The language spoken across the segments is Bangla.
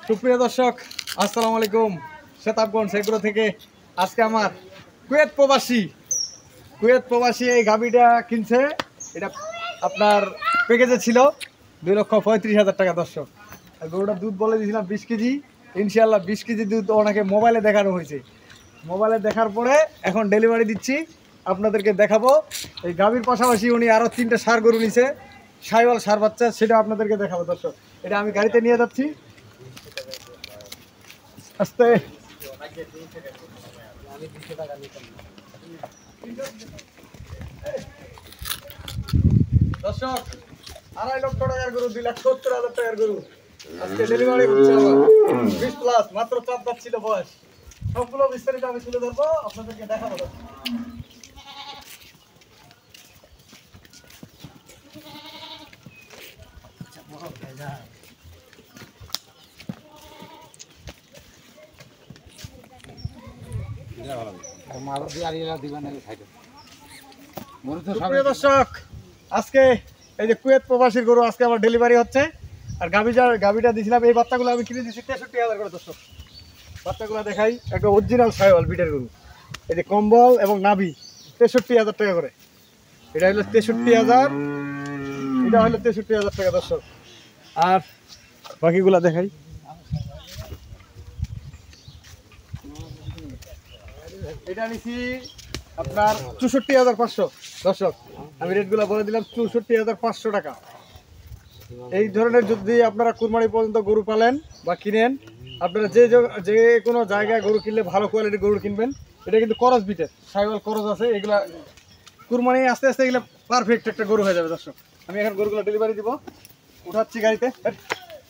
সুপ্রিয় দর্শক, আসসালামু আলাইকুম। শেতাবগঞ্জ এগ্রো থেকে আজকে আমার কুয়েত প্রবাসী এই গাভীটা কিনছে। এটা আপনার প্যাকেজে ছিল 2,35,000 টাকা। দর্শক, আর গরুটার দুধ বলে দিয়েছিলাম 20 কেজি। ইনশাল্লাহ 20 কেজি দুধ ওনাকে মোবাইলে দেখানো হয়েছে। মোবাইলে দেখার পরে এখন ডেলিভারি দিচ্ছি, আপনাদেরকে দেখাবো। এই গাভীর পাশাপাশি উনি আরও 3টে ষাঁড় গরু নিছে, সাইওয়াল ষাঁড় বাচ্চা, সেটা আপনাদেরকে দেখাবো। দর্শক, এটা আমি গাড়িতে নিয়ে যাচ্ছি। আস্তে দর্শক, 2.5 লক্ষ টাকার গরু, 2,70,000 টাকার গরু আজকে ডেলিভারি হচ্ছে। আমার 20+ মাত্র 4 দাঁত ছিল বয়স। সবগুলো বিস্তারিত আমি তুলে ধরবো, আপনাদেরকে দেখাবো। দর্শক, আজকে এই যে কুয়েত প্রবাসীর গরু আজকে আমার ডেলিভারি হচ্ছে। আর গাভীটা দিয়েছিলাম, এই বাচ্চাগুলো আমি কিনে দিচ্ছি 63,000 করে। দর্শক, বাচ্চাগুলো দেখাই, একটা অরিজিনাল সাইওয়াল বিটের গরু। এই যে কম্বল এবং নাভি 63,000 টাকা করে। এটা হলো 63,000, এটা হলো 63,000 টাকা। দর্শক, আর বাকিগুলা দেখাই। এটা নিছি আপনার 64,500। দর্শক, আমি রেটগুলো বলে দিলাম, 64,500 টাকা। এই ধরনের যদি আপনারা কুরবানি পর্যন্ত গরু পালেন বা কিনেন, আপনারা যে কোনো জায়গায় গরু কিনলে ভালো কোয়ালিটির গরু কিনবেন। এটা কিন্তু করজ বিটের, সাইওয়াল করজ আছে। এগুলা কুরবানি আস্তে আস্তে এগুলো পারফেক্ট একটা গরু হয়ে যাবে। দর্শক, আমি এখন গরুগুলো ডেলিভারি দিব, উঠাচ্ছি গাড়িতে।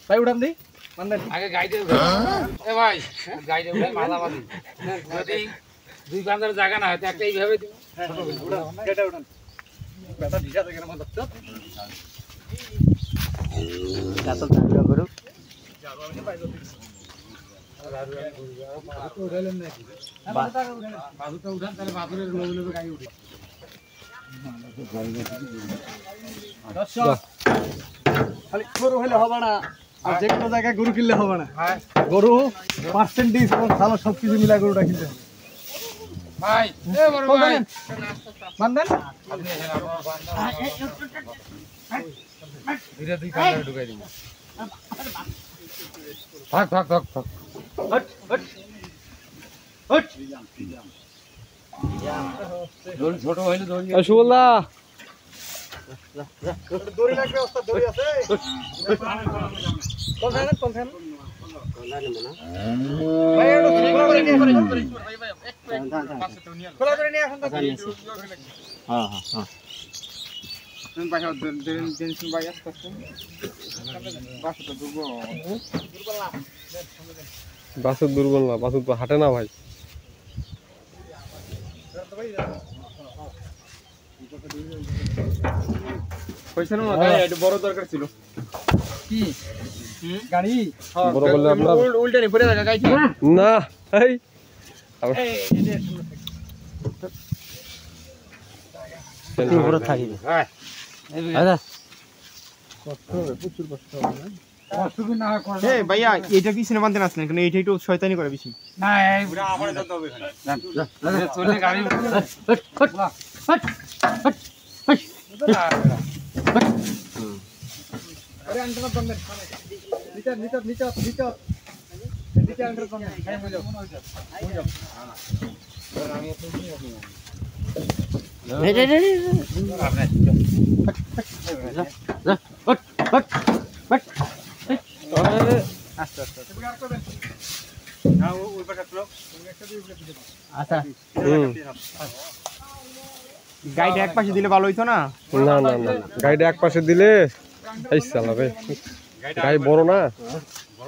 ভাই উঠান দিই, মানদেন আগে গাড়িতে ভাই, গাড়িতে উঠে মাঝামাঝি যদি 2 কান্দার জায়গা না হয়তো একটা এইভাবে দিব। এটা উঠান, ব্যথা ভিজা থেকে না মত এত জায়গা করুক। খালি গরু হলে হবে না, আর যে কোনো জায়গায় গরু কিনলে হবে না। গরু পার্সেন্টেজ এবং ভালো সবকিছু মিলা গরুটা কিনতে হবে। ভাই বান্ধেন ধীরে 2 কান্দারে ঢুকাই দিব। থাক থাক থাক থাক, হট হট হট। দড়ি ছোট হইলে দড়ি সুবলদা, দড়ি লাগবে। ওস্তাদ দড়ি আছে? কোন ফ্যান ভাই, এটা খোলা করে নিয়ে খোলা করে নিয়ে আসুন। হ্যাঁ হ্যাঁ হ্যাঁ, বাসুর দুর্বল না, বাসুর তো হাঁটে না ভাই। বড় দরকার ছিল কি গাড়ি বড় বললে আপনার উল্টে নি পড়ে থাকা গাড়ি না। এই উপরে থাকিবে। হ্যাঁ আচ্ছা, কষ্ট হবে, প্রচুর কষ্ট হবে না? কষ্ট কি না করে। এই ভাইয়া, এটা পিছনে বাঁধতে আসছেন কেন? এইটা একটু শয়তানি করে বেশি। না এই পুরো আমারে ধরতে হবে এখানে। চলে গাড়ি hot hot hot hot hot. আরে আন্টার বন্ধ নিচে নিচে নিচে নিচে নিচে আন্টার বন্ধ খাই মজা মজা। আমি তো কি হবে রে রে রে আপনি হট হট হট। আস্তে আস্তে তুমি আর করবেন না, ওই পাশে ফ্লো তুমি একটা দিয়ে উঠে দিতে। আচ্ছা, গাইড এক পাশে দিলে ভালো হইতো না? না না না, গাড়িটা এক পাশে দিলে এই চালাবে। গাড়ি বড় না,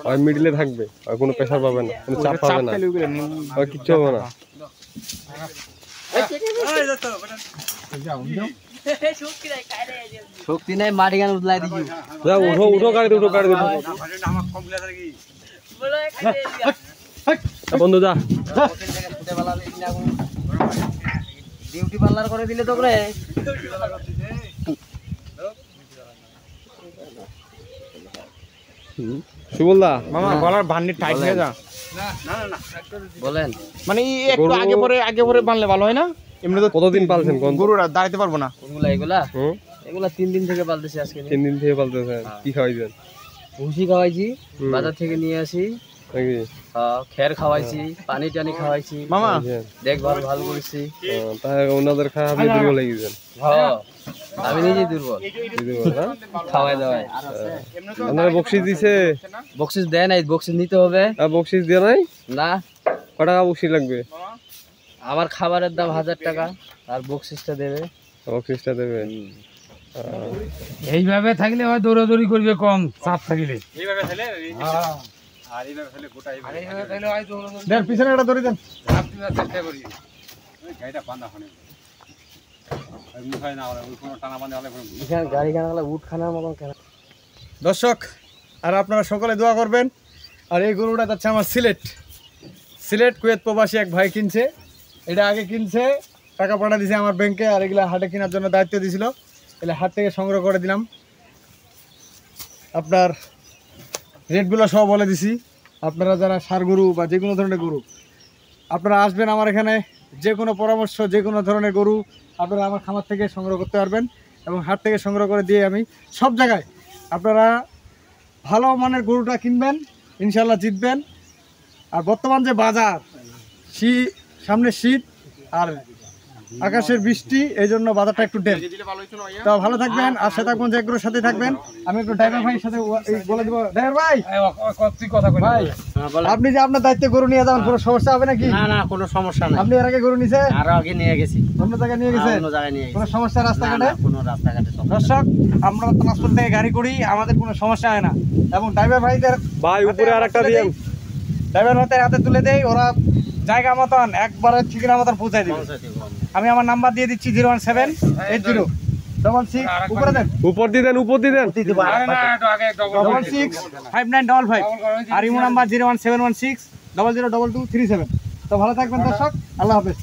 ওই মিডলে থাকবে, আর কোনো প্রেসার পাবে না, কোনো চাপ পাবে না, আর কিচ্ছু হবে না। শক্তি নাই, মাটি গান উতলাই দিছি। উঠো উঠো গাড়িতে, উঠো গাড়িতে বন্ধু যা। ডিউটি পার্লার করে দিলে তো করে। সুবলদা মামা গলার ভান্ডি টাইট হয়ে যা বলেন মানে একটু আগে পরে বানলে ভালো হয় না এমনি তো কতদিন পালছেন কোন গরুরা দাঁড়াতে পারবো না এগুলা হুম এগুলা 3 দিন থেকে পালতেছি আজকে 3 দিন থেকে পালতেছেন কি খাওয়াইছেন ভুসি খাওয়াইছি বাজার থেকে নিয়ে আসি নাকি খের খাওয়াইছি পানি টানি খাওয়াইছি মামা দেখভাল ভালো করেছি তাহলে ওনাদের খাওয়া আপনি দুর্বল হয়ে গেছেন আমি নিজেই দুর্বল দুর্বল না খাওয়াই দাওয়াই আপনারা বকশিস দিছে বক্সিস দেয় নাই বক্সিস নিতে হবে আর বকশিস দিয়ে নাই না কত টাকা বকশিস লাগবে আমার খাবারের দাম 1000 টাকা আর বক্সিসটা দেবে বকশিসটা দেবে এইভাবে থাকলে হয় দৌড়াদৌড়ি করবে কম চাপ থাকলে দেন পিছনে একটা ধরে দেন। গাড়ি কানা উঠ খানার মতন কেন দর্শক আর আপনারা সকলে দোয়া করবেন। আর এই গরুটা যাচ্ছে আমার সিলেট কুয়েত প্রবাসী এক ভাই কিনছে, এটা আগে কিনছে টাকা পাঠা দিয়েছে আমার ব্যাংকে, আর এগুলা হাটে কেনার জন্য দায়িত্ব দিয়েছিল, এগুলো হাট থেকে সংগ্রহ করে দিলাম। আপনার রেটগুলো সব বলে দিছি। আপনারা যারা ষাঁড় গরু বা যে কোনো ধরনের গরু আপনারা আসবেন আমার এখানে, যে কোনো পরামর্শ যে কোনো ধরনের গরু আপনারা আমার খামার থেকে সংগ্রহ করতে পারবেন এবং হাট থেকে সংগ্রহ করে দিয়ে আমি সব জায়গায় আপনারা ভালো মানের গরুটা কিনবেন, ইনশাল্লাহ জিতবেন। আর বর্তমান যে বাজার সামনে শীত আর আকাশের বৃষ্টি, এই জন্য বাজারটা একটু ডেল। তো ভালো থাকবেন আর সাথে থাকবেন, যে এগুলোর সাথে থাকবেন। আমি একটু ড্রাইভার ভাইয়ের সাথে বলে দেবো, ড্রাইভার ভাই ভাই আপনি যে আপনার দায়িত্বে গরু নিয়ে যাবেন, কোনো সমস্যা হবে নাকি? না না কোনো সমস্যা নাই আপনি এর আগে গরু নিছে? আরো আগে নিয়ে গেছি অন্য জায়গায় নিয়ে গেছেন? অন্য জায়গায় নিয়ে গেছি কোনো সমস্যা রাস্তাঘাটে? কোনো রাস্তাঘাটে দর্শক আমরা ট্রান্সপোর্ট থেকে গাড়ি করি, আমাদের কোনো সমস্যা হয় না। এবং ড্রাইভার ভাইদের ভাই উপরে আরেকটা দিয়েন, ড্রাইভার ভাইদের হাতে তুলে দেই, ওরা জায়গা মতন একবারে ঠিকানা মতন পৌঁছায় দিবে। আমি আমার নাম্বার দিয়ে দিচ্ছি 0178066 উপরে দেন, উপর দিয়ে দেন, উপর দিয়ে দেন। 665955 আর ইমো নাম্বার 01716002237। তো ভালো থাকবেন দর্শক, আল্লাহ হাফেজ।